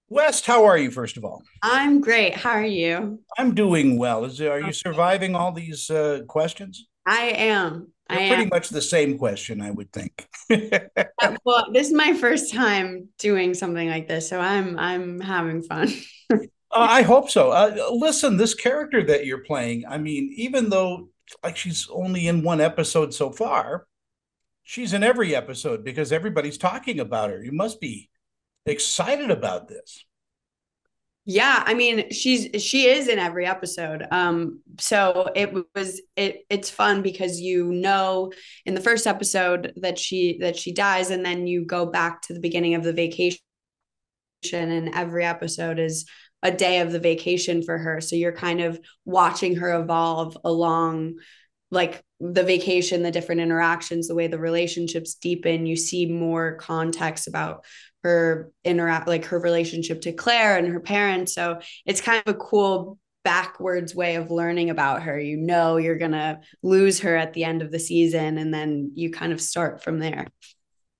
West, how are you, first of all? I'm great. How are you? I'm doing well. Are you Okay. surviving all these questions? I am. I They're am. pretty much the same question, I would think. Well, this is my first time doing something like this, so I'm having fun. I hope so. Listen, this character that you're playing, I mean, even though like she's only in one episode so far, she's in every episode because everybody's talking about her. You must be excited about this. Yeah, I mean, she is in every episode. So it's fun because in the first episode that she dies, and then you go back to the beginning of the vacation, and every episode is a day of the vacation for her. So you're kind of watching her evolve along like the vacation, the different interactions, the way the relationships deepen. You see more context about her relationship to Claire and her parents. So it's kind of a cool backwards way of learning about her. You know you're gonna lose her at the end of the season, and then you kind of start from there.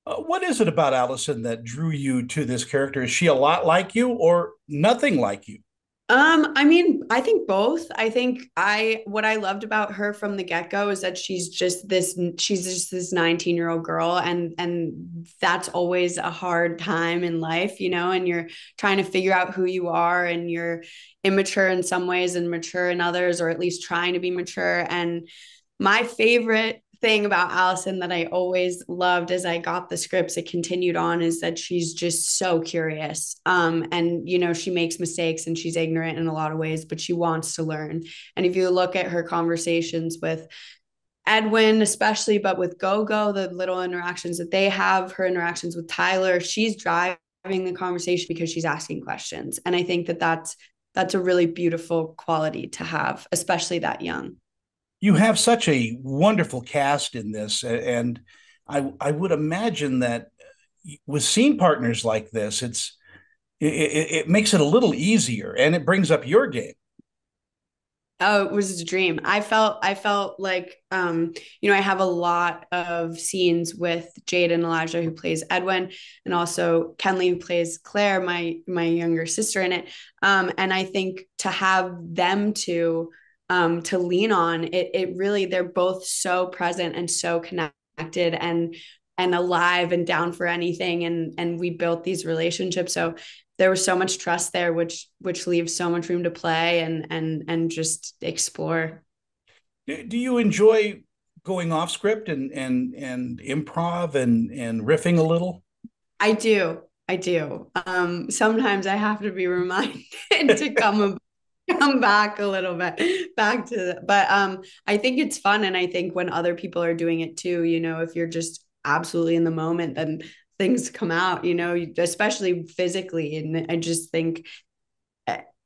What is it about Allison that drew you to this character? Is she a lot like you or nothing like you? I mean, I think both. I think what I loved about her from the get-go is that she's just this 19-year-old girl, and that's always a hard time in life, and you're trying to figure out who you are, and you're immature in some ways and mature in others, or at least trying to be mature. And my favorite thing about Allison that I always loved as I got the scripts, it continued on, is that she's just so curious. And she makes mistakes and she's ignorant in a lot of ways, but she wants to learn. And if you look at her conversations with Edwin, especially, but with Gogo, the little interactions that they have, her interactions with Tyler, she's driving the conversation because she's asking questions. And I think that that's a really beautiful quality to have, especially that young. You have such a wonderful cast in this, and I would imagine that with scene partners like this, it makes it a little easier, and it brings up your game. Oh, it was a dream. I felt like I have a lot of scenes with Jade and Elijah who plays Edwin, and also Kenley who plays Claire, my younger sister in it. And I think to have them to lean on, it really, they're both so present and so connected and alive and down for anything. And we built these relationships. So there was so much trust there, which leaves so much room to play and just explore. Do you enjoy going off script and improv and riffing a little? I do. I do. Sometimes I have to be reminded to come back a little bit back to the, but I think it's fun, and I think when other people are doing it too, if you're just absolutely in the moment, then things come out, especially physically. And I just think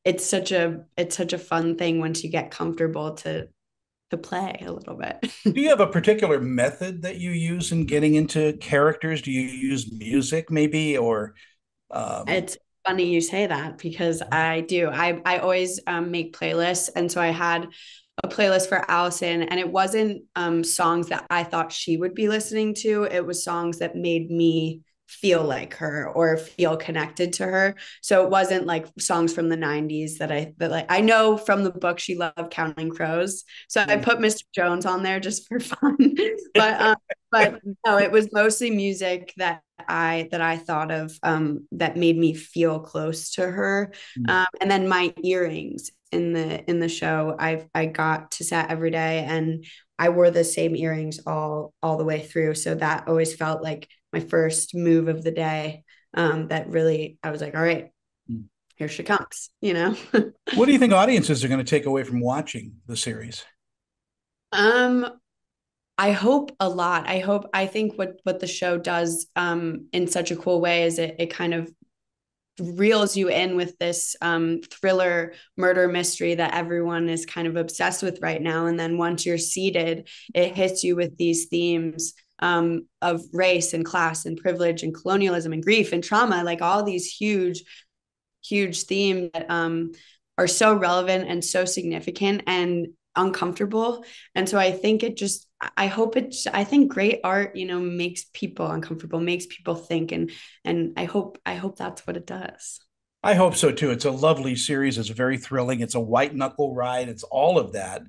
it's such a fun thing once you get comfortable to play a little bit. Do you have a particular method that you use in getting into characters? Do you use music maybe, or um, It's funny you say that because I do. I always make playlists, and so I had a playlist for Allison, and it wasn't songs that I thought she would be listening to. It was songs that made me feel like her or feel connected to her. So it wasn't like songs from the 90s that like I know from the book she loved Counting Crows. So I put Mr. Jones on there just for fun. but but no, it was mostly music that I thought of that made me feel close to her. And then my earrings in the show, I got to set every day, and I wore the same earrings all the way through. So that always felt like my first move of the day. That really, I was like, all right, here she comes. what do you think audiences are going to take away from watching the series? um, I hope a lot. I think what the show does in such a cool way is it kind of reels you in with this thriller murder mystery that everyone is kind of obsessed with right now. And then once you're seated, it hits you with these themes of race and class and privilege and colonialism and grief and trauma, like all these huge, huge themes that are so relevant and so significant and uncomfortable. And so I think I think great art, makes people uncomfortable, makes people think. And I hope that's what it does. I hope so too. It's a lovely series. It's very thrilling. It's a white knuckle ride. It's all of that,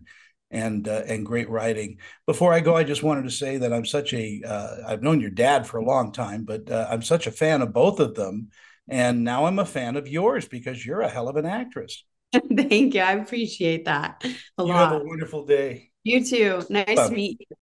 and great writing. Before I go, I just wanted to say that I've known your dad for a long time, but I'm such a fan of both of them, and now I'm a fan of yours because you're a hell of an actress. Thank you. I appreciate that a You have a lot. wonderful day. You too. Nice to Bye. meet you.